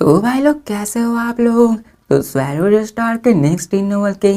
तो भाई लोग कैसे हो आप लोग। तो स्वैरो स्टार के नेक्स्ट इन नोवेल के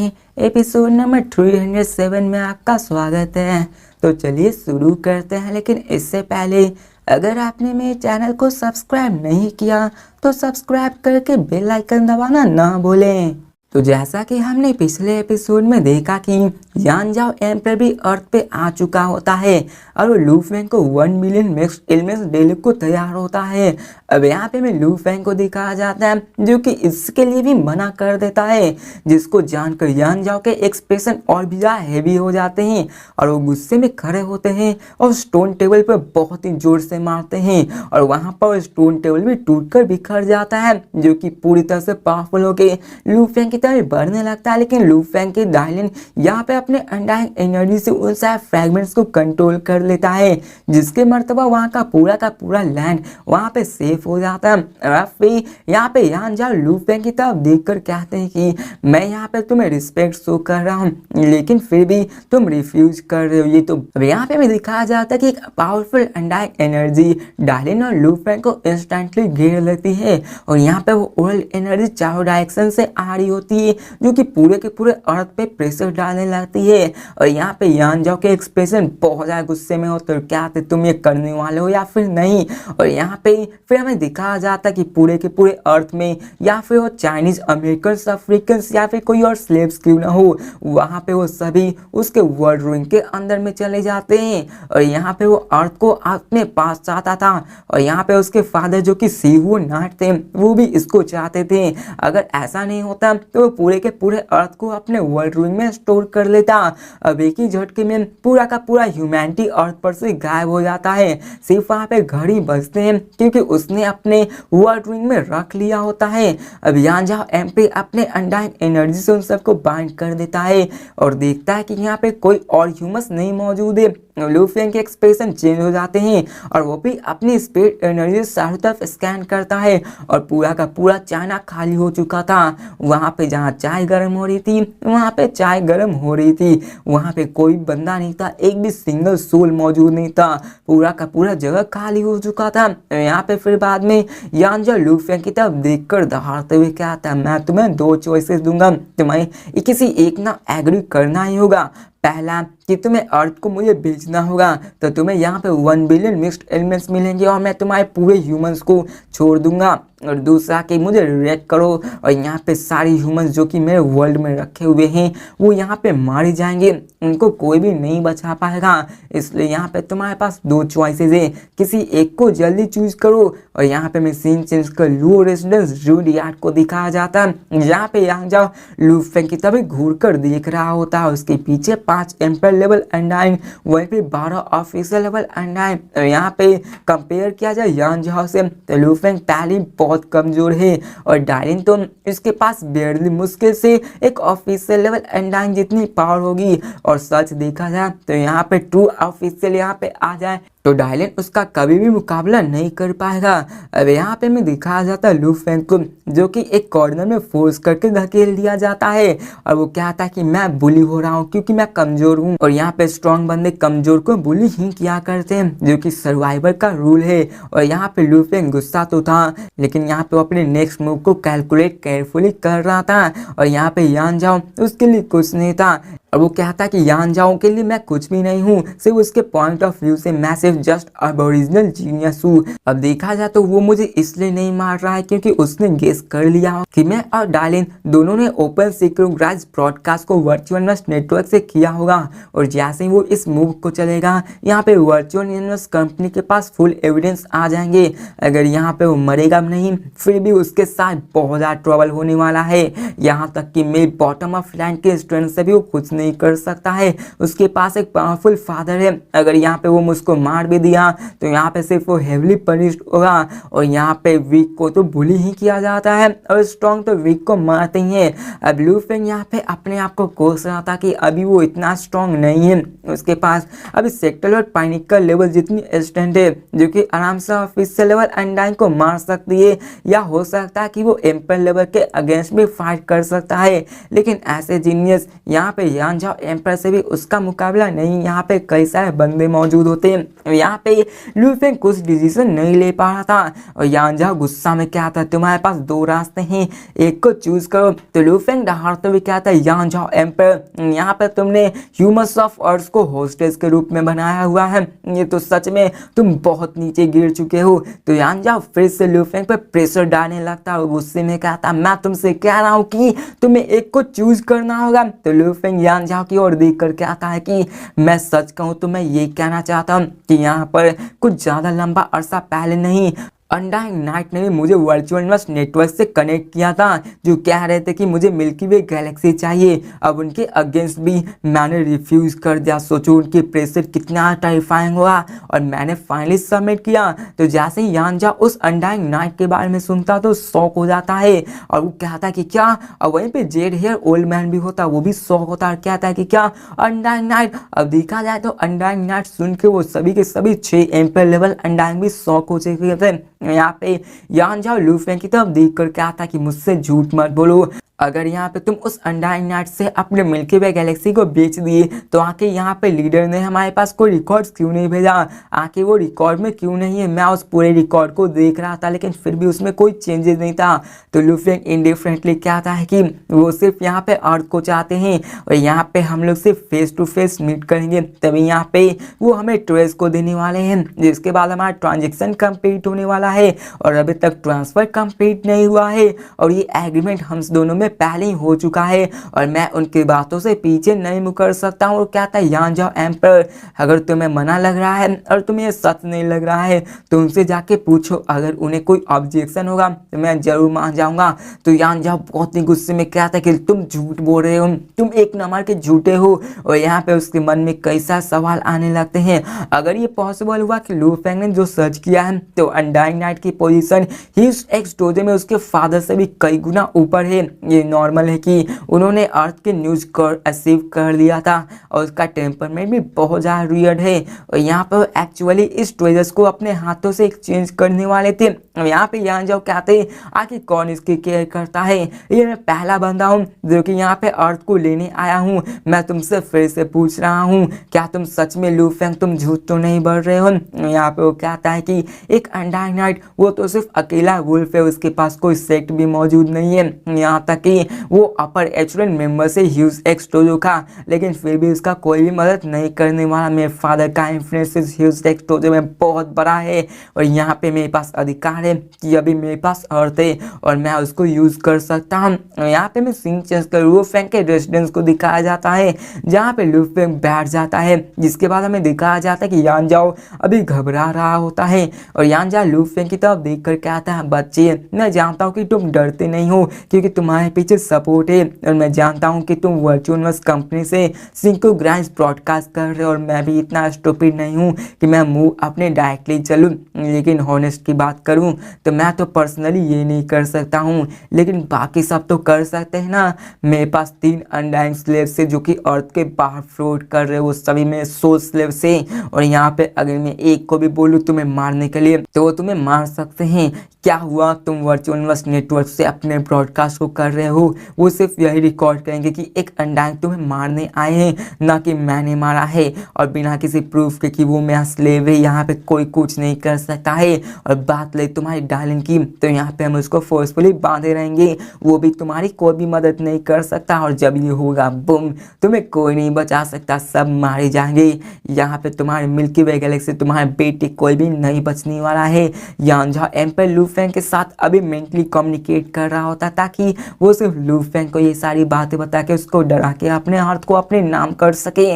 एपिसोड नंबर 307 में आपका स्वागत है। तो चलिए शुरू करते हैं, लेकिन इससे पहले अगर आपने मेरे चैनल को सब्सक्राइब नहीं किया तो सब्सक्राइब करके बेल आइकन दबाना ना भूलें। तो जैसा कि हमने पिछले एपिसोड में देखा कि यान जाओ एम्पर भी अर्थ पे आ चुका होता है और वो लू फेंग को 1 मिलियन मिक्स्ड एलिमेंट्स देने को तैयार होता है। अब यहाँ पे में लू फेंग को दिखाया जाता है जो कि इसके लिए भी मना कर देता है, जिसको जानकर यान जाओ के एक्सप्रेशन और भी ज्यादा हैवी हो जाते हैं और वो गुस्से में खड़े होते हैं और स्टोन टेबल पर बहुत ही जोर से मारते हैं और वहां पर स्टोन टेबल भी टूटकर बिखर जाता है, जो कि पूरी तरह से पावरफुल होके लू फेंग की तरफ बढ़ने लगता है। लेकिन लू फेंग के डायलिन यहाँ पे अपने अनडाइंग एनर्जी से उन सारे फ्रैगमेंट्स को कंट्रोल कर लेता है, जिसके मर्तबा वहाँ का पूरा लैंड वहाँ पे सेफ हो जाता है। और फिर यहाँ पे यान जाओ लू फेंग की तरफ देखकर कहते हैं कि मैं यहाँ पे तुम्हें रिस्पेक्ट शो कर रहा हूँ, लेकिन फिर भी तुम रिफ्यूज कर रहे हो। ये तो अब यहाँ पे भी दिखाया जाता है कि एक पावरफुल अनडाइंग एनर्जी डायलिन और लू फेंग को इंस्टेंटली घेर लेती है और यहाँ पे वो वर्ल्ड एनर्जी चारों डायरेक्शन से आ रही होती है, जो कि पूरे के पूरे अर्थ पे प्रेशर डालने लगती है। और यहाँ पे यान जाओ के एक्सप्रेशन बहुत ज्यादा गुस्से में होते हैं, क्या तुम ये करने वाले हो या फिर नहीं। और यहाँ पे फिर हमें दिखाया जाता है कि पूरे के पूरे अर्थ में या फिर वो चाइनीज अमेरिकन अफ्रीकन या फिर कोई और स्लेव्स क्यों ना हो, वहां पे वो सभी उसके वर्ल्ड रूइंग के अंदर में चले जाते हैं। और यहाँ पे वो अर्थ को अपने पास चाहता था और यहाँ पे उसके फादर जो कि सीहू नाट थे वो भी इसको चाहते थे। अगर ऐसा नहीं होता तो वो पूरे के पूरे अर्थ को अपने वर्ल्ड रूइंग में स्टोर कर लेता। अब एक ही झटके में पूरा का पूरा ह्यूमैनिटी अर्थ पर से गायब हो जाता है, सिर्फ वहां पे घर ही बचते हैं क्योंकि उसने अपने वर्ल्ड रूइंग में रख लिया होता है। अब यान जाओ एम्प्री अपने अनडाइंग एनर्जी से उन सबको बाइंड कर देता है और देखता है कि यहाँ पे कोई और ह्यूमंस नहीं मौजूद है। लू फेंग के एक्सप्रेशन चेंज हो जाते हैं और वो भी अपनी स्पिरिट एनर्जी से चारों तरफ स्कैन करता है और पूरा का पूरा चाइना खाली हो चुका था। वहां पे जहाँ चाय गर्म हो रही थी वहां पे चाय गर्म हो रही थी, वहां पे कोई बंदा नहीं था, एक भी सिंगल सोल मौजूद नहीं था, पूरा का पूरा जगह खाली हो चुका था। यहाँ पे फिर बाद में यान जो लू फेंग की तरफ देखकर दहाड़ते हुए क्या था, मैं तुम्हें 2 चॉइसेस दूंगा, तुम्हें किसी एक ना एग्री करना ही होगा। पहला कि तुम्हें अर्थ को मुझे बेचना होगा तो तुम्हें यहाँ पे 1 बिलियन मिक्स्ड एलिमेंट्स मिलेंगे और मैं तुम्हारे पूरे ह्यूमंस को छोड़ दूंगा। और दूसरा कि मुझे रिएक्ट करो और यहाँ पे सारे ह्यूमंस जो कि मेरे वर्ल्ड में रखे हुए हैं वो यहाँ पे मारे जाएंगे, उनको कोई भी नहीं बचा पाएगा। इसलिए यहाँ पे तुम्हारे पास 2 चॉइसेस है, किसी एक को जल्दी चूज करो। और यहाँ पे मैं सीन चेंज कर लू रेसिडेंस जूड यार्ड को दिखाया जाता है, यहाँ पे यहाँ जाओ लू फेंग की तभी घूर कर देख रहा होता है, उसके पीछे 5 एम्पर लेवल अंडाइन, वहीं पे 12 ऑफिसर लेवल अंडाइन। यहाँ पे कंपेयर किया जाए यान जाओ से तो लू फेंग पहले बहुत कमजोर है और डायलिन तो इसके पास बेरली मुश्किल से एक ऑफिशियल लेवल अंडाइन जितनी पावर होगी। और सच देखा जाए तो यहाँ पे ट्रू ऑफिशियल यहाँ पे आ जाए तो डायलिन उसका कभी भी मुकाबला नहीं कर पाएगा। अब यहाँ पे मैं दिखाया जाता है लू फेंग को जो कि एक कॉर्नर में फोर्स करके धकेल दिया जाता है और वो कहता है कि मैं बुली हो रहा हूँ क्योंकि मैं कमजोर हूँ। और यहाँ पे स्ट्रॉन्ग बंदे कमजोर को बुली ही किया करते हैं, जो कि सर्वाइवर का रूल है। और यहाँ पे लू फेंग गुस्सा तो था, लेकिन यहाँ पे वो अपने नेक्स्ट मूव को कैलकुलेट केयरफुली कर रहा था और यहाँ पे यान जाओ उसके लिए कुछ नहीं था। और वो कहता कि यान जाओ के लिए मैं कुछ भी नहीं हूँ, सिर्फ उसके पॉइंट ऑफ व्यू से मैं सिर्फ जस्ट अबोरिजिनल जीनियस हूँ। अब देखा जाए तो वो मुझे इसलिए नहीं मार रहा है क्योंकि उसने गेस कर लिया कि मैं और डायलिन दोनों ने ओपन सिक्रोनाइज्ड ब्रॉडकास्ट को वर्चुअल यूनिवर्स नेटवर्क से किया होगा। और जैसे ही वो इस मूव को चलेगा यहाँ पे वर्चुअल यूनिवर्स कंपनी के पास फुल एविडेंस आ जाएंगे। अगर यहाँ पे वो मरेगा नहीं फिर भी उसके साथ बहुत ज्यादा ट्रबल होने वाला है, यहाँ तक कि मेरे बॉटम ऑफ लैंड के स्ट्रेंथ से भी वो कुछ नहीं कर सकता है। उसके पास एक पावरफुल फादर है, अगर यहाँ पे वो मुझको मार भी दिया तो यहाँ पे सिर्फ वो हेवली पनिश्ड होगा। और यहाँ पे वीक को तो बुली ही किया जाता है और स्ट्रॉन्ग तो वीक को मारते ही है। अब लू फेंग यहाँ पे अपने आप को कोस रहा था कि अभी वो इतना स्ट्रॉन्ग नहीं है, उसके पास अभी सेक्टल और पाइनिकल लेवल जितनी स्ट्रेंथ है जो कि आराम से ऑफिशियल लेवल अंडाइन को मार सकती है, या हो सकता है कि वो एम्पर लेवल के अगेंस्ट भी फाइट कर सकता है। लेकिन ऐसे जीनियस यहाँ पे यान यान जाओ एम्पर से भी उसका मुकाबला नहीं, यहाँ पे कई सारे बंदे मौजूद होते हैं। यहाँ पे लू फेंग कुछ डिसीजन नहीं ले पा रहा था और यान जाओ गुस्सा में क्या था, तुम्हारे पास दो रास्ते हैं, एक को चूज करो। तो लू फेंग दहाड़ते हुए क्या था, यान जाओ एम्पर यहाँ पे तुमने ह्यूमंस ऑफ अर्थ को होस्टेज के रूप में बनाया हुआ है, ये तो सच में तुम बहुत नीचे गिर चुके हो। तो यान जाओ फिर से लू फेंग पे प्रेशर डालने लगता और गुस्से में कहता मैं तुमसे कह रहा हूँ कि तुम्हें एक को चूज करना होगा। तो लू फेंग यान जाओ की ओर देख कर कहता है कि मैं सच कहूँ तो मैं ये कहना चाहता हूँ कि यहाँ पर कुछ ज़्यादा लंबा अरसा पहले नहीं अनडाइंग नाइट ने भी मुझे वर्चुअल यूनिवर्स नेटवर्क से कनेक्ट किया था, जो कह रहे थे कि मुझे मिल्की वे गैलेक्सी चाहिए। अब उनके अगेंस्ट भी मैंने रिफ्यूज़ कर दिया। सोचो उनकी प्रेशर कितना टेरिफाइंग हुआ और मैंने फाइनली सबमिट किया। तो जैसे ही यान जा उस अनडाइंग नाइट के बारे में सुनता तो शॉक हो जाता है और वो कहता है कि क्या, और वहीं पे जेड हेयर ओल्ड मैन भी होता, वो भी शॉक होता है, कहता है कि क्या अनडाइंग नाइट। अब देखा जाए तो अनडाइंग नाइट सुन के वो सभी के सभी 6 एम्पर लेवल अनडाइंग भी शॉक हो चुके थे। यहाँ पे यान जाओ लू फेंग की तरफ देख कर क्या था कि मुझसे झूठ मत बोलो, अगर यहाँ पे तुम उस अनडाइंग नाइट से अपने मिल्की वे गैलेक्सी को बेच दिए तो आके यहाँ पे लीडर ने हमारे पास कोई रिकॉर्ड्स क्यों नहीं भेजा, आके वो रिकॉर्ड में क्यों नहीं है। मैं उस पूरे रिकॉर्ड को देख रहा था लेकिन फिर भी उसमें कोई चेंजेस नहीं था। तो लू फेंग इंडिफरेंटली कहता है कि वो सिर्फ यहाँ पे अर्थ को चाहते हैं और यहाँ पे हम लोग सिर्फ फेस टू फेस मीट करेंगे तभी यहाँ पे वो हमें ट्रेस को देने वाले हैं, जिसके बाद हमारा ट्रांजेक्शन कंप्लीट होने वाला है और अभी तक ट्रांसफर कंप्लीट नहीं हुआ है और ये एग्रीमेंट हम दोनों में पहले ही हो चुका है और मैं उनकी बातों से पीछे नहीं मुकर सकता हूँ। और कहता है यान जाओ एम्पर, अगर तुम्हें मना लग रहा है और तुम्हें सच नहीं लग रहा है तो उनसे जाके पूछो, अगर उन्हें कोई ऑब्जेक्शन होगा तो मैं जरूर मान जाऊंगा। तो यान जाओ बहुत ही गुस्से में कहता है कि तुम झूठ बोल रहे हो, तुम एक नंबर के झूठे हो। और यहाँ पे उसके मन में कई सारे सवाल आने लगते हैं, अगर ये पॉसिबल हुआ कि लू फेंग ने जो सर्च किया है तो अनडाइंग नाइट की पोजीशन ह्यूज एक्स डोजे में उसके फादर से भी कई गुना ऊपर है। ये नॉर्मल है कि उन्होंने अर्थ के न्यूज को अचीव कर लिया था और उसका टेम्परमेंट भी बहुत ज़्यादा वियर्ड है और यहाँ पर एक्चुअली इस ट्रेजर्स को अपने हाथों से एक्सचेंज करने वाले थे। यहाँ पे यान जाओ कहते हैं आखिर कौन इसकी केयर करता है, ये मैं पहला बंदा हूँ जो कि यहाँ पे अर्थ को लेने आया हूँ। मैं तुमसे फिर से पूछ रहा हूँ, क्या तुम सच में लू फेंग तुम झूठ तो नहीं बोल रहे हो। यहाँ पे वो कहता है कि एक अनडाइंग नाइट वो तो सिर्फ अकेला वुल्फ है, उसके पास कोई सेक्ट भी मौजूद नहीं है, यहाँ तक कि वो अपर एचुरल मेंबर से ह्यूज एक्स टोजो का, लेकिन फिर भी उसका कोई भी मदद नहीं करने वाला। मेरे फादर का इन्फ्लुएंस ह्यूज एक्स टोजो में बहुत बड़ा है और यहाँ पे मेरे पास अधिकार है कि अभी मेरे पास अर्थ है और मैं उसको यूज कर सकता हूँ। यहाँ पे मैं सीन चेंज कर लू फेंग के रेसिडेंस को दिखाया जाता है जहाँ पे लू फेंग बैठ जाता है, जिसके बाद हमें दिखाया जाता है कि यान जाओ अभी घबरा रहा होता है और यान जाओ लू फेंग की तरफ देख कर कहता है, बच्चे मैं जानता हूँ कि तुम डरते नहीं हो क्योंकि तुम्हारे पीछे सपोर्ट है और मैं जानता हूँ कि तुम वर्चुअल यूनिवर्स कंपनी से सिंक्रोनाइज ब्रॉडकास्ट कर रहे हो और मैं भी इतना स्टूपिड नहीं हूँ कि मैं मुंह अपने डायरेक्टली चलूँ, लेकिन हॉनेस्ट की बात करूँ तो मैं तो पर्सनली ये नहीं कर सकता हूँ, लेकिन बाकी सब तो कर सकते हैं ना। मेरे पास 3 अनडाइंग स्लेव से जो कि अर्थ के बाहर फ्लोट कर रहे हो, वो सभी में 100 स्लेव से और यहाँ पे अगर मैं एक को भी बोलूँ तुम्हें मारने के लिए तो वो तुम्हें मार सकते हैं। क्या हुआ, तुम वर्चुअल यूनिवर्स नेटवर्क से अपने ब्रॉडकास्ट को कर रहे हो, वो सिर्फ यही रिकॉर्ड करेंगे कि एक अनडाइंग तुम्हें मारने आए हैं, ना कि मैंने मारा है और बिना किसी प्रूफ के कि वो मेरा स्लेव है यहाँ पे कोई कुछ नहीं कर सकता है। और बात ले तुम्हारी डार्लिंग की तो यहाँ पे हम उसको फोर्सफुली बांधे रहेंगे, वो भी तुम्हारी कोई भी मदद नहीं कर सकता और जब ये होगा बुम, तुम्हें कोई नहीं बचा सकता, सब मारे जाएंगे। यहाँ पे तुम्हारे मिल्की वे गैलेक्सी तुम्हारे बेटे कोई भी नहीं बचने वाला है। यान जाओ एम्पर लू फेंग के साथ अभी मेंटली कम्युनिकेट कर रहा होता ताकि वो सिर्फ लू फेंग को ये सारी बातें बता के उसको डरा के अपने अर्थ को अपने नाम कर सके।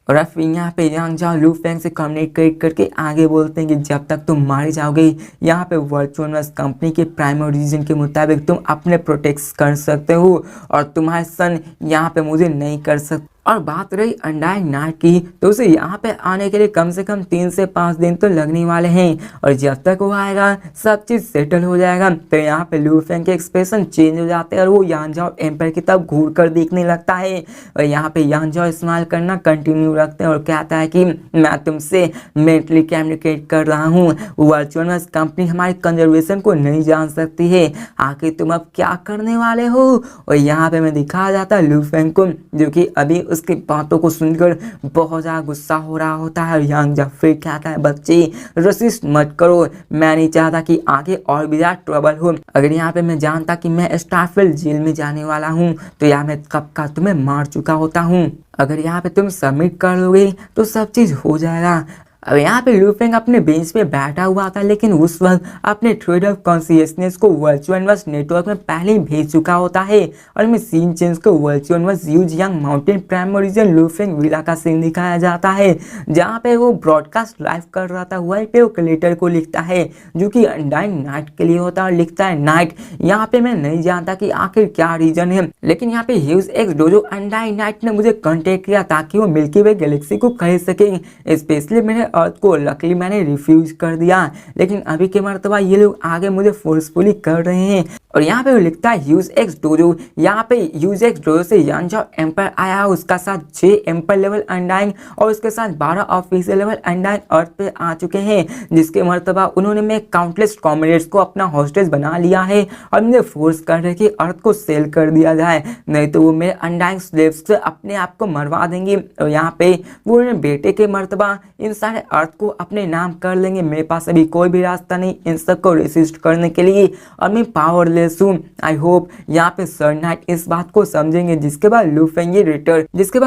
और फिर यहाँ पे यान जाओ लू फेंग से कम्युनिकेट करके आगे बोलते हैं कि जब तक तुम मारे जाओगे यहाँ पे वर्चुअल यूनिवर्स कंपनी के प्राइमरी रीजन के मुताबिक तुम अपने प्रोटेक्ट कर सकते हो और तुम्हारे सन यहाँ पे मुझे नहीं कर सकते। और बात रही अनडाइंग नाइट की तो उसे यहाँ पे आने के लिए कम से कम 3 से 5 दिन तो लगने वाले हैं और जब तक वो आएगा सब चीज़ सेटल हो जाएगा। तो यहाँ पे लू फेंग के एक्सप्रेशन चेंज हो जाते हैं और वो यान जाओ एम्पर की तरफ घूर कर देखने लगता है और यहाँ पे यान जाओ स्माइल करना कंटिन्यू रखते हैं और कहता है कि मैं तुमसे मेंटली कम्युनिकेट कर रहा हूँ, वर्चुअल यूनिवर्स कंपनी हमारी कंजर्वेशन को नहीं जान सकती है, आखिर तुम अब क्या करने वाले हो। और यहाँ पे मैं दिखाया जाता है लू फेंग को जो कि अभी उसकी बातों को सुनकर बहुत ज़्यादा गुस्सा हो रहा होता है। यांग जब फिर कहता है बच्चे रसिस्ट मत करो, मैं नहीं चाहता कि आगे और भी ज़्यादा ट्रबल हो। अगर यहाँ पे मैं जानता कि मैं स्टारफील्ड जेल में जाने वाला हूँ तो यहाँ मैं कब का तुम्हें मार चुका होता हूँ। अगर यहाँ पे तुम सबमिट कर लोगे तो सब चीज़ हो जाएगा। अब यहाँ पे लू फेंग अपने बेंच पे बैठा हुआ था, लेकिन उस वक्त अपने थ्रेड ऑफ कॉन्शियसनेस को वर्चुअल यूनिवर्स नेटवर्क में पहले ही भेज चुका होता है और मैं सीन चेंज को वर्चुअल यूनिवर्स यूज young mountain prime region Lu Feng villa का सीन दिखाया जाता है, जहाँ पे वो ब्रॉडकास्ट लाइव कर रहा था। वहीं पे वो क्लेटर को लिखता है जो कि अनडाइंग नाइट के लिए होता है और लिखता है नाइट। यहाँ पे मैं नहीं जानता कि आखिर क्या रीजन है, लेकिन यहाँ पे huge x dojo undying night ने मुझे कॉन्टेक्ट किया ताकि वो मिल्की वे गैलेक्सी को खरीद सके। स्पेशली मेरे अर्थ को लकली मैंने रिफ्यूज कर दिया, लेकिन अभी के मर्तबा ये लोग आगे मुझे फोर्सफुली कर रहे हैं। और यहाँ पे वो लिखता है ह्यूज एक्स डोजो। यहाँ पे ह्यूज एक्स डोजो से यान जाओ एम्पायर आया, उसका साथ 6 एम्पायर लेवल अनडाइंग और उसके साथ 12 ऑफिशियल लेवल अनडाइंग अर्थ पे आ चुके हैं, जिसके मर्तबा उन्होंने मैं काउंटलेस कॉमरेड्स को अपना हॉस्टेज बना लिया है और मुझे फोर्स कर रहे कि अर्थ को सेल कर दिया जाए, नहीं तो वो मेरे अनडाइंग स्लेव्स से अपने आप को मरवा देंगे। और यहाँ पे वो अपने बेटे के मर्तबा इन सारे अर्थ को अपने नाम कर लेंगे। मेरे पास अभी कोई भी रास्ता नहीं इन सबको रेसिस्ट करने के लिए और मैं पावरलेस हूँ। आई होप यहाँ पे सर नाइट इस बात को समझेंगे। जिसके बाद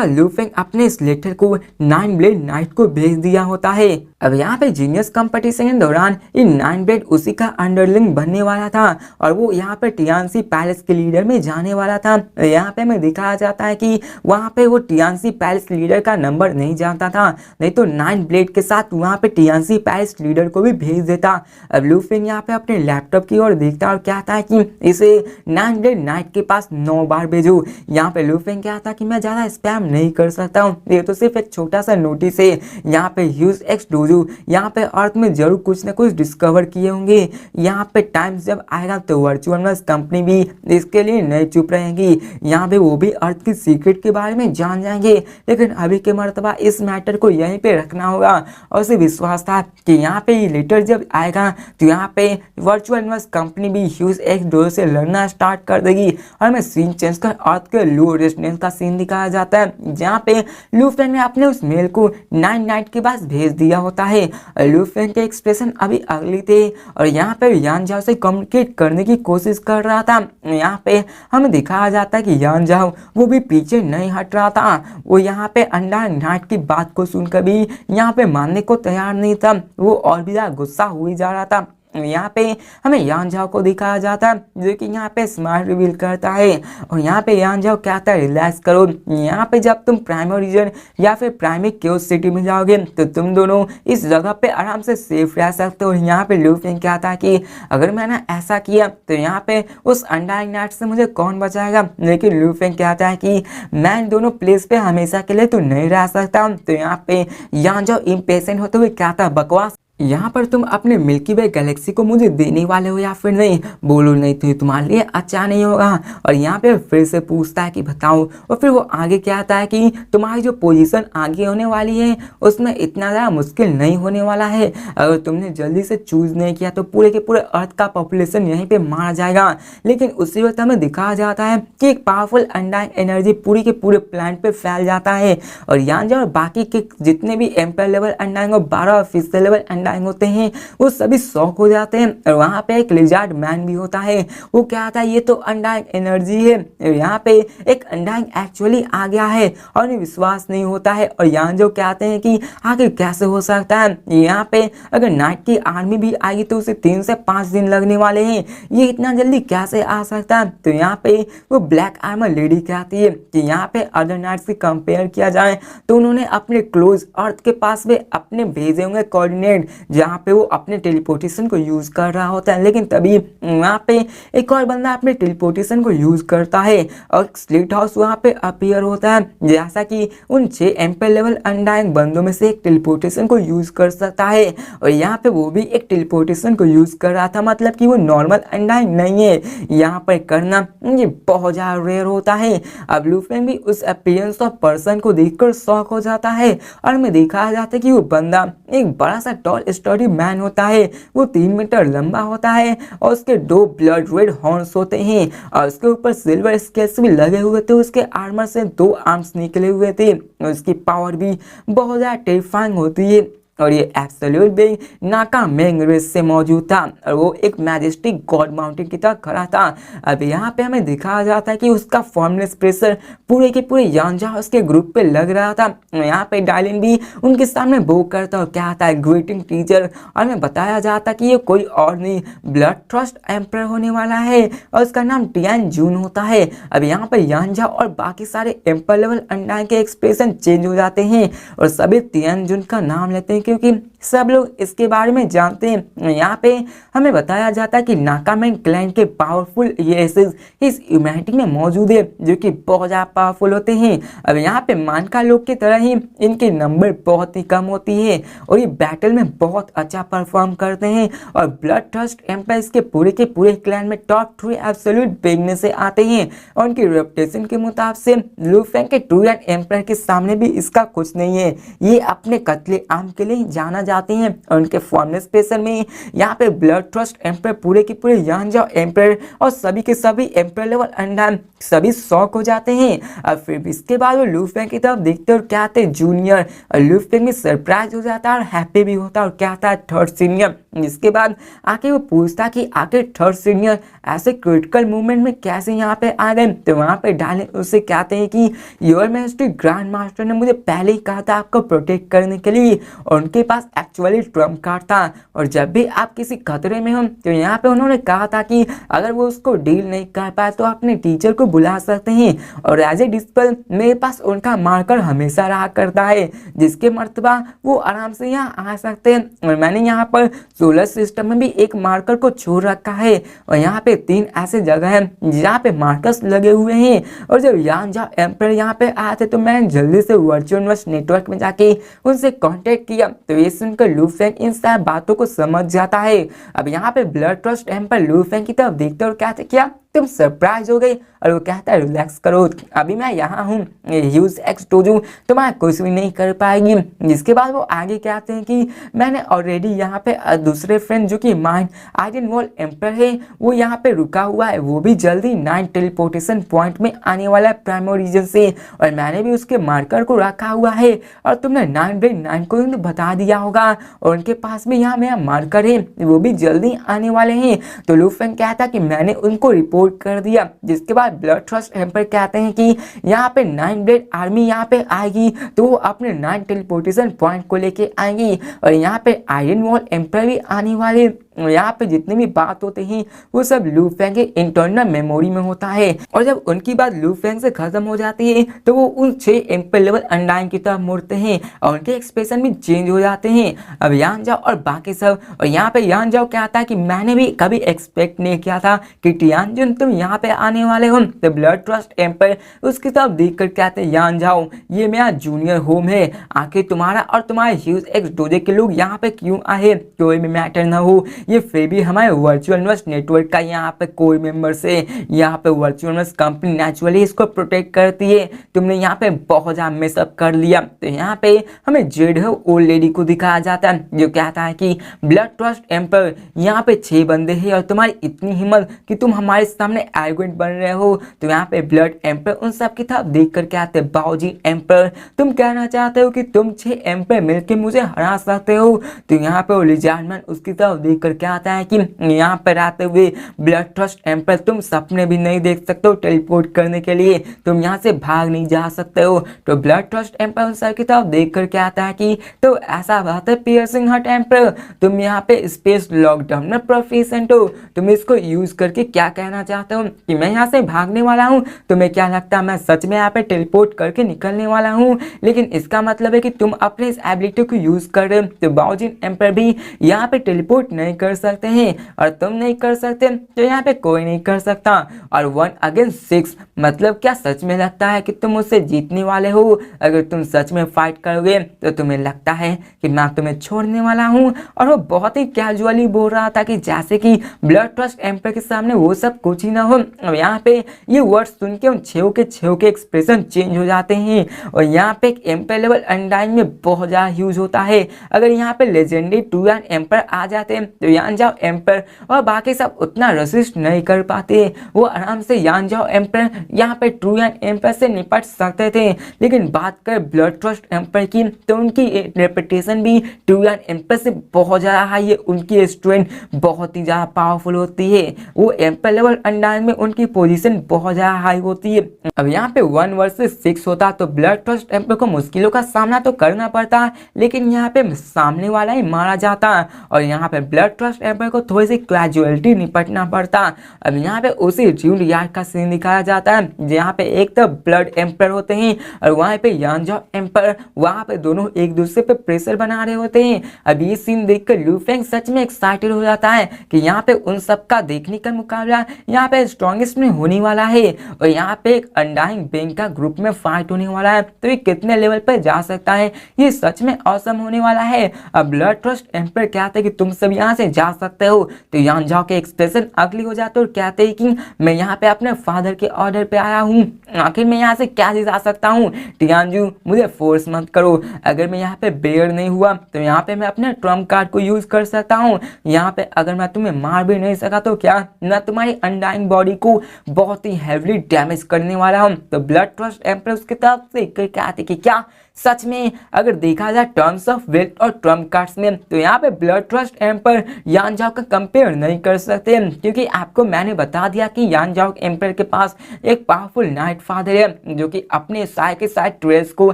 लू फेंग अपने इस लेटर को 9 ब्लेड नाइट को भेज दिया होता है। अब यहाँ पे जीनियस कंपटीशन के दौरान इन 9 ब्लेड उसी का अंडरलिंग बनने वाला था और वो यहाँ पे टीएनसी पैलेस के लीडर में जाने वाला था। यहाँ पे हमें दिखाया जाता है कि वहाँ पे वो टीएनसी पैलेस लीडर का नंबर नहीं जानता था, नहीं तो 9 ब्लेड के साथ वहाँ पे टीएनसी पैलेस लीडर को भी भेज देता। अब लू फेंग यहाँ पे अपने लैपटॉप की ओर देखता और कहता है कि इसे 9 ब्लेड नाइट के पास 9 बार भेजो। यहाँ पे लू फेंग कहता कि मैं ज्यादा स्पैम नहीं कर सकता हूँ, ये तो सिर्फ एक छोटा सा नोटिस है। यहाँ पे ह्यूज एक्स डोजो यहाँ पे अर्थ में जरूर कुछ न कुछ डिस्कवर किए होंगे। यहाँ पे टाइम जब आएगा तो वर्चुअल यूनिवर्स कंपनी भी इसके लिए नहीं चुप रहेगी, यहाँ पे वो भी अर्थ की सीक्रेट के बारे में जान जाएंगे। लेकिन अभी के मर्तबा इस मैटर को यहीं पे रखना होगा और उसे विश्वास था कि यहाँ पे ये लेटर जब आएगा तो यहाँ पे वर्चुअल यूनिवर्स कंपनी भी ह्यूज एक्स डोजो से लड़ना स्टार्ट कर देगी। और मैं सीन चेंज कर अर्थ के लू रेजिडेंस का सीन दिखाया जाता है, जहाँ पे लू फेंग ने अपने उस मेल को 9 नाइट के बाद भेज दिया होता है। लू फेंग के एक्सप्रेशन अभी अगली थे और यहाँ पे यान जाओ से कम्युनिकेट करने की कोशिश कर रहा था। यहाँ पे हमें दिखाया जाता है कि यान जाओ वो भी पीछे नहीं हट रहा था, वो यहाँ पे अंडा नाइट की बात को सुनकर भी यहाँ पे मानने को तैयार नहीं था, वो और भी ज्यादा गुस्सा हुई जा रहा था। यहाँ पे हमें यान जाओ को दिखाया जाता है जो कि यहाँ पे स्माइल रिवील करता है और यहाँ पे यान जाओ कहता है रिलैक्स करो। यहाँ पे जब तुम प्राइमरी रीजन या फिर प्राइमरी क्योस सिटी में जाओगे तो तुम दोनों इस जगह पे आराम से सेफ रह सकते हो। यहाँ पे लू फेंग कहता है कि अगर मैंने ऐसा किया तो यहाँ पे उस अनडाइंग नाइट से मुझे कौन बचाएगा। लेकिन लू फेंग कहता है कि मैं इन दोनों प्लेस पे हमेशा के लिए तो नहीं रह सकता। तो यहाँ पे यान जाओ इम्पेशेंट होते हुए कहता है बकवास, यहाँ पर तुम अपने मिल्की वे गैलेक्सी को मुझे देने वाले हो या फिर नहीं, बोलो नहीं तो तुम्हारे लिए अच्छा नहीं होगा। और यहाँ पे फिर से पूछता है कि बताओ, और फिर वो आगे क्या आता है कि तुम्हारी जो पोजीशन आगे होने वाली है उसमें इतना ज़्यादा मुश्किल नहीं होने वाला है। अगर तुमने जल्दी से चूज नहीं किया तो पूरे के पूरे अर्थ का पॉपुलेशन यहीं पे मारा जाएगा। लेकिन उसी वक्त हमें दिखाया जाता है कि एक पावरफुल अनडाइंग एनर्जी पूरी के पूरे प्लांट पे फैल जाता है और यहाँ जो बाकी के जितने भी एम्पायर लेवल अनडाइंग और 12 ऑफिशियल लेवल अनडाइंग होते हैं वो सभी शॉक हो जाते हैं। और वहाँ पे एक लिजार्ड मैन भी होता है, वो क्या आता है ये तो अनडाइंग एनर्जी है। यहाँ पे एक अनडाइंग एक्चुअली आ गया है और उन्हें विश्वास नहीं होता है। और यहाँ जो कहते हैं कि आखिर कैसे हो सकता है, यहाँ पे अगर नाइट की आर्मी भी आएगी तो उसे 3 से 5 दिन लगने वाले हैं, ये इतना जल्दी कैसे आ सकता है। तो यहाँ पे वो ब्लैक आर्मर लेडी कहती है कि यहाँ पे अदर नाइट्स से कंपेयर किया जाए तो उन्होंने अपने क्लोज अर्थ के पास में अपने भेजे होंगे कोऑर्डिनेट जहाँ पे वो अपने टेलीपोर्टेशन को यूज कर रहा होता है। लेकिन तभी वहाँ पे एक और बंदा अपने टेलीपोर्टेशन को यूज करता है और स्लिट हाउस वहाँ पे अपीयर होता है, जैसा कि उन 6 एम्पायर लेवल अनडाइंग बंदों में से एक टेलीपोर्टेशन को यूज कर सकता है। और यहाँ पे वो भी एक टेलीपोर्टेशन को यूज कर रहा था, मतलब कि वो नॉर्मल अनडाइंग नहीं है, यहाँ पर करना ये बहुत ज्यादा रेयर होता है। अब लू फेंग भी उस अपीयरेंस ऑफ पर्सन को देखकर शॉक हो जाता है और हमें दिखाया जाता है कि वो बंदा एक बड़ा सा टॉल स्टडी मैन होता है, वो 3 मीटर लंबा होता है और उसके 2 ब्लड रेड हॉर्न्स होते हैं और उसके ऊपर सिल्वर स्केल्स भी लगे हुए थे। उसके आर्मर से 2 आर्म्स निकले हुए थे और उसकी पावर भी बहुत ज़्यादा टेरिफाइंग होती है। और ये एब्सोल्यूट बीइंग नाका मेंग रेस से मौजूद था और वो एक मैजेस्टिक गॉड माउंटेन की तरह खड़ा था। अब यहाँ पे हमें दिखाया जाता है कि उसका फॉर्मलेस प्रेशर पूरे के पूरे यानजा उसके ग्रुप पे लग रहा था। यहाँ पे डायलिन भी उनके सामने बो करता और क्या था ग्रीटिंग टीचर, और हमें बताया जाता कि ये कोई और नहीं ब्लड ट्रस्ट एम्पर होने वाला है और उसका नाम टियान जून होता है। अब यहाँ पर यानजा और बाकी सारे एम्पर लेवल अंडाइन के एक्सप्रेशन चेंज हो जाते हैं और सभी टियान जून का नाम लेते हैं क्योंकि सब लोग इसके बारे में जानते हैं। यहाँ पे हमें बताया जाता है कि नाकामेन क्लैन के पावरफुल ये एसेस इस ह्यूमैनिटी में मौजूद है जो कि बहुत ज़्यादा पावरफुल होते हैं। अब यहाँ पे मानका लोग की तरह ही इनके नंबर बहुत ही कम होती है और ये बैटल में बहुत अच्छा परफॉर्म करते हैं और ब्लड ट्रस्ट एम्पायर के पूरे क्लैन में टॉप 3 एब्सोल्यूट बिगनेस से आते हैं और उनकी रेपुटेशन के मुताबिक से लू फेंग के ट्रूएन एम्पायर के सामने भी इसका कुछ नहीं है। ये अपने कत्ले आम के लिए जाना जाते हैं और उनके फॉर्मलेस प्रेशर में यहाँ पे ब्लड ट्रस्ट एम्पायर पूरे के पूरे यानजा एम्पायर और सभी के सभी एम्पायर लेवल अंडर सभी शॉक हो जाते हैं। और फिर इसके बाद वो लू फेंग की तरफ देखते और क्या आते जूनियर और लू फेंग में सरप्राइज हो जाता है और हैप्पी भी होता है और क्या आता है थर्ड सीनियर। इसके बाद आके वो पूछता कि आखिर थर्ड सीनियर ऐसे क्रिटिकल मूवमेंट में कैसे यहाँ पे आ गए। तो वहाँ पे डाले उससे कहते हैं कि योर मैजेस्टी ग्रैंड मास्टर ने मुझे पहले ही कहा था आपको प्रोटेक्ट करने के लिए और उनके पास एक्चुअली ट्रम्प कार्ड था और जब भी आप किसी खतरे में हो तो यहाँ पे उन्होंने कहा था कि अगर वो उसको डील नहीं कर पाए तो अपने टीचर को बुला सकते हैं और एज ए डिस्पल मेरे पास उनका मार्कर हमेशा रहा करता है जिसके मर्तबा वो आराम से यहाँ आ सकते हैं। और मैंने यहाँ पर सोलर सिस्टम में भी एक मार्कर को छोड़ रखा है और यहाँ पे 3 ऐसे जगह हैं जहाँ पे मार्कर्स लगे हुए हैं और जब यानजा एम्पायर यहाँ पे आए थे तो मैंने जल्दी से वर्चुअल यूनिवर्स नेटवर्क में जाके उनसे कांटेक्ट किया। तो ये सुनकर लू फेंग इन सब बातों को समझ जाता है। अब यहाँ पे blood trust empire Lu Feng की तरफ देखते और कहते क्या तुम सरप्राइज हो गई और वो कहता है रिलैक्स करो अभी मैं यहाँ हूँ ह्यूज एक्स टोजू तुम्हारा कुछ भी नहीं कर पाएगी। जिसके बाद वो आगे कहते हैं कि मैंने ऑलरेडी यहाँ पे दूसरे फ्रेंड जो कि माइंड आइडन वॉल एम्पर है वो यहाँ पे रुका हुआ है, वो भी जल्दी 9 टेलीपोर्टेशन पॉइंट में आने वाला है प्राइमरी रीजन से और मैंने भी उसके मार्कर को रखा हुआ है और तुमने 9 को बता दिया होगा और उनके पास भी यहाँ मेरा मार्कर है वो भी जल्दी आने वाले हैं। तो लू फेंग कहता कि मैंने उनको रिपोर्ट कर दिया। जिसके बाद ब्लड ट्रस्ट एम्पायर कहते हैं कि यहाँ पे 9 ब्लेड आर्मी यहाँ पे आएगी तो वो अपने 9 टेलीपोर्टेशन पॉइंट को लेके आएंगी और यहाँ पे आयरन वॉल एम्पायर भी आने वाले और यहाँ पे जितनी भी बात होते हैं वो सब लू फेंग के इंटरनल मेमोरी में होता है और जब उनकी बात लू फेंग से खत्म हो जाती है तो वो उन 6 एम्पायर लेवल अंडाइन की तरफ मुड़ते हैं और उनके एक्सप्रेशन भी चेंज हो जाते हैं। अब यान जाओ और बाकी सब और यहाँ पे यान जाओ कहता है कि मैंने भी कभी एक्सपेक्ट नहीं किया था कि टियान जुन तुम यहाँ पे आने वाले हो। तो ब्लड ट्रस्ट एम्पायर उसकी तरफ देख कर कहते हैं यान जाओ ये मेरा जूनियर होम है, आखिर तुम्हारा और तुम्हारे ह्यूज एक्स डोजे के लोग यहाँ पे क्यों आए कोई भी मैटर ना हो, ये फिर भी हमारे वर्चुअल यूनिवर्स नेटवर्क का यहाँ पे कोई मेंबर से यहाँ पे वर्चुअल यूनिवर्स कंपनी नेचुरली इसको प्रोटेक्ट करती है, तुमने यहाँ पे बहुत ज़्यादा मिसअप कर लिया। तो यहाँ पे हमें जेड है ओल्ड लेडी को दिखाया जाता है जो कहता है कि ब्लड ट्रस्ट एम्पायर यहाँ पे 6 बंदे हैं और तुम्हारी इतनी हिम्मत कि तुम हमारे सामने एरोगेंट बन रहे हो। तो यहाँ पे ब्लड एम्पायर उन सब की तरफ देख कर कहते हैं बाऊजी एम्पायर तुम कहना चाहते हो कि तुम 6 एम्पायर मिलकर मुझे हरा सकते हो। तो यहाँ पे लिजार्डमैन उसकी तरफ देख कर क्या आता है कि यहाँ पर आते हुए ब्लड ट्रस्ट एम्पायर तुम सपने भी नहीं देख सकते हो टेलीपोर्ट करने के लिए, तुम यहाँ से भाग नहीं जा सकते हो। तो ब्लड ट्रस्ट एम्पायर सर की तरफ देख कर क्या आता है कि तो ऐसा बात है पियर्सिंग हर्ट एम्पायर तुम यहाँ पे स्पेस लॉकडाउन में प्रोफिशिएंट हो, तुम इसको यूज करके क्या कहना चाहते हो कि मैं यहाँ से भागने वाला हूँ, तुम्हें क्या लगता है मैं सच में यहाँ पे टेलीपोर्ट करके निकलने वाला हूँ, लेकिन इसका मतलब है कि तुम अपने इस एबिलिटी को यूज कर रहे हो। तो बाओजिन एम्पायर भी यहाँ पे टेलीपोर्ट नहीं कर सकते हैं और तुम नहीं कर सकते तो यहाँ पे कोई नहीं कर सकता। और 1 अगेंस्ट 6 मतलब क्या सच में लगता है कि तुम उससे जीतने वाले हो? अगर तुम सच में फाइट करोगे तो तुम्हें लगता है कि मैं तुम्हें छोड़ने वाला हूँ। और वो बहुत ही कैजुअली बोल रहा था कि जैसे कि ब्लड ट्रस्ट एम्पर के सामने वो सब कुछ ही ना हो। अब यहाँ पे ये वर्ड सुन के उन छेव के एक्सप्रेशन चेंज हो जाते हैं और यहाँ पे एक एम्पर लेवल अनडाइन में बहुत ज़्यादा यूज होता है। अगर यहाँ पे लेजेंडरी ट्रूयान एम्पर आ जाते हैं तो यान जाओ एम्पर और बाकी सब उतना रेसिस्ट नहीं कर पाते, वो आराम से यान जाओ एम्पर यहाँ पे ट्रूयान एम्पर से निपट सकते थे। लेकिन बात कर ब्लड ट्रस्ट एम्पर की तो उनकी रेपुटेशन भी ट्रूयान एम्पर से बहुत ज़्यादा हाई है, उनकी स्ट्रेंथ बहुत ही ज़्यादा पावरफुल होती है, वो एम्पर लेवल अनडाइन में उनकी पोजीशन बहुत ज़्यादा हाई होती है। अब यहाँ पे 1 वर्सेस 6 होता तो ब्लड ट्रस्ट एम्पर को मुश्किलों का सामना तो करना पड़ता, लेकिन यहाँ पे सामने वाला ही मारा जाता और यहाँ पे ब्लड ट्रस्ट एम्पर को थोड़ी सी कैजुअलिटी निपटना पड़ता। अब यहाँ पे उसी ड्यूल यार्ड का सीन दिखाया जाता है जहाँ पे एक तो ब्लड एम्पर होते हैं और वहाँ पे यानजाओ एम्पर, वहाँ पे दोनों एक दूसरे पे प्रेशर बना रहे होते हैं। अब ये सीन देखकर लू फेंग सच में एक्साइटेड हो जाता है कि यहाँ पे उन सब का देखने का मुकाबला यहाँ पे स्ट्रॉन्गेस्ट में होने वाला है और यहाँ पे एक अनडाइंग बैंक का ग्रुप में फाइट होने वाला है। तो ये कितने लेवल पर जा सकता है, ये सच में ऑसम होने वाला है। अब ब्लड ट्रस्ट एम्पर कहते हैं कि तुम सब यहाँ से जा सकते हो तो यानजाओ के एक्सप्रेशन अगली हो जाते और कहते हैं कि मैं यहाँ पे अपने फादर के ऑर्डर पे आया हूँ, आखिर मैं यहाँ से क्या जा सकता हूँ। टियानजू मुझे फोर्स मत करो, अगर मैं यहाँ पे बेयर नहीं हुआ तो यहाँ पे मैं अपने ट्रम्प कार्ड को यूज कर सकता हूँ। यहाँ पे अगर मैं तुम्हें मार भी नहीं सका तो क्या मैं तुम्हारी अनडाइंग बॉडी को बहुत ही हैवीली डैमेज करने वाला हूँ। तो ब्लड ट्रस्ट एम्पर उसकी तरफ से कहते कि क्या सच में अगर देखा जाए टर्म्स ऑफ वेल्थ और ट्रम्प कार्ड्स में तो यहाँ पे ब्लड ट्रस्ट एम्पर यानजाओ का कंपेयर नहीं कर सकते, क्योंकि आपको मैंने बता दिया कि यानजाओ एम्पर के पास एक पावरफुल नाइट फादर है जो कि अपने साय के साथ ट्रेस को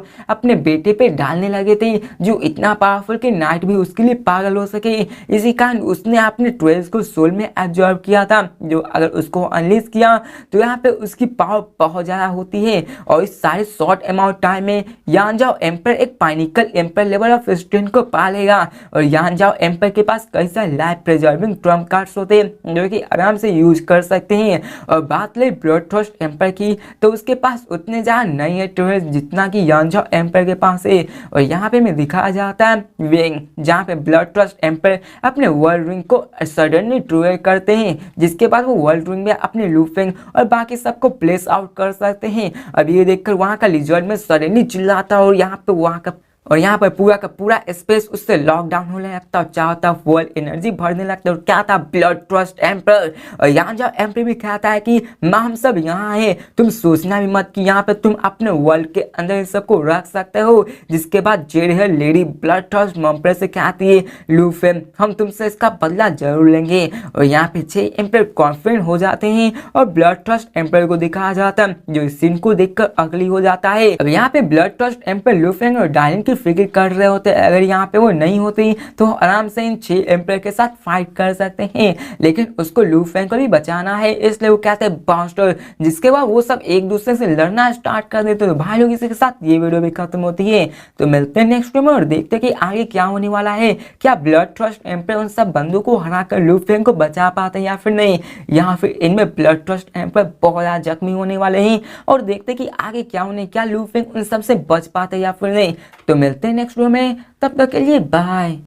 अपने बेटे पे डालने लगे थे, जो इतना पावरफुल कि नाइट भी उसके लिए पागल हो सके। इसी कारण उसने अपने ट्रेस को सोल में एब्जॉर्ब किया था, जो अगर उसको अनलीज किया तो यहाँ पे उसकी पावर बहुत ज़्यादा होती है। और इस सारे शॉर्ट अमाउंट टाइम में यानजाओ एम्पर एक पाइनिकल एम्पर लेवल ऑफ स्ट्रेंथ को पा लेगा और यानजाओ एम्पर के पास कई सारे लाइफ प्रिजर्विंग ट्रम्प कार्ड्स होते हैं जो कि आराम से यूज कर सकते हैं। और बात ले ब्लड ट्रस्ट एम्पर की तो उसके पास उतने ज़्यादा नहीं है ट्रेस जितना कि यानजाओ एम्पर के पास है। और यहाँ पे में दिखाया जाता है विंग, जहाँ पे ब्लड ट्रस्ट एम्पर अपने वर्ल्ड रिंग को सडनली ट्रिगर करते हैं, जिसके बाद वो वर्ल्ड रिंग में अपने लू फेंग और बाकी सबको प्लेस आउट कर सकते हैं। अब ये देखकर वहाँ का लिजर्ड में सडनली चिल्लाता और यहाँ पे वहाँ का और यहाँ पर पूरा का पूरा स्पेस उससे लॉकडाउन होने लगता और चारों तरफ वर्ल्ड एनर्जी भरने लगता है। और क्या था ब्लड ट्रस्ट एम्पर, और यहाँ जब एम्पर भी कहता है कि माँ हम सब यहाँ हैं, तुम सोचना भी मत कि यहाँ पे तुम अपने वर्ल्ड के अंदर इन सबको रख सकते हो। जिसके बाद जेड लेडी ब्लड ट्रस्ट मम्पर से कहती है लू फेंग हम तुमसे इसका बदला जरूर लेंगे। और यहाँ पे 6 एम्पर कॉन्फिडेंट हो जाते हैं और ब्लड ट्रस्ट एम्पर को दिखाया जाता है, जो इस सीन को देखकर अगली हो जाता है। अब यहाँ पे ब्लड ट्रस्ट एम्पर लू फेंग और डायलिन की फिक्र कर रहे होते, अगर यहाँ पे वो नहीं होती तो आराम से इन 6 एम्पर के साथ फाइट कर सकते हैं, लेकिन उसको लू फेंग को भी बचाना है, इसलिए वो कहते हैं बास्टर। जिसके बाद वो सब एक दूसरे से लड़ना स्टार्ट कर देते। तो भाई लोग इसी के साथ ये वीडियो भी खत्म होती है। तो मिलते हैं नेक्स्ट वीडियो में और देखते हैं कि आगे क्या होने वाला है। क्या ब्लड ट्रस्ट एम्पर उन सब बंदों को हराकर लू फेंग को बचा पाते हैं या फिर नहीं, या फिर इनमें ब्लड ट्रस्ट एम्पर बहुत ज्यादा जख्मी होने वाले हैं। और देखते हैं कि आगे क्या होने, क्या लू फेंग उन सब से बच पाते या फिर नहीं। तो मिलते हैं नेक्स्ट वीडियो में, तब तक के लिए बाय।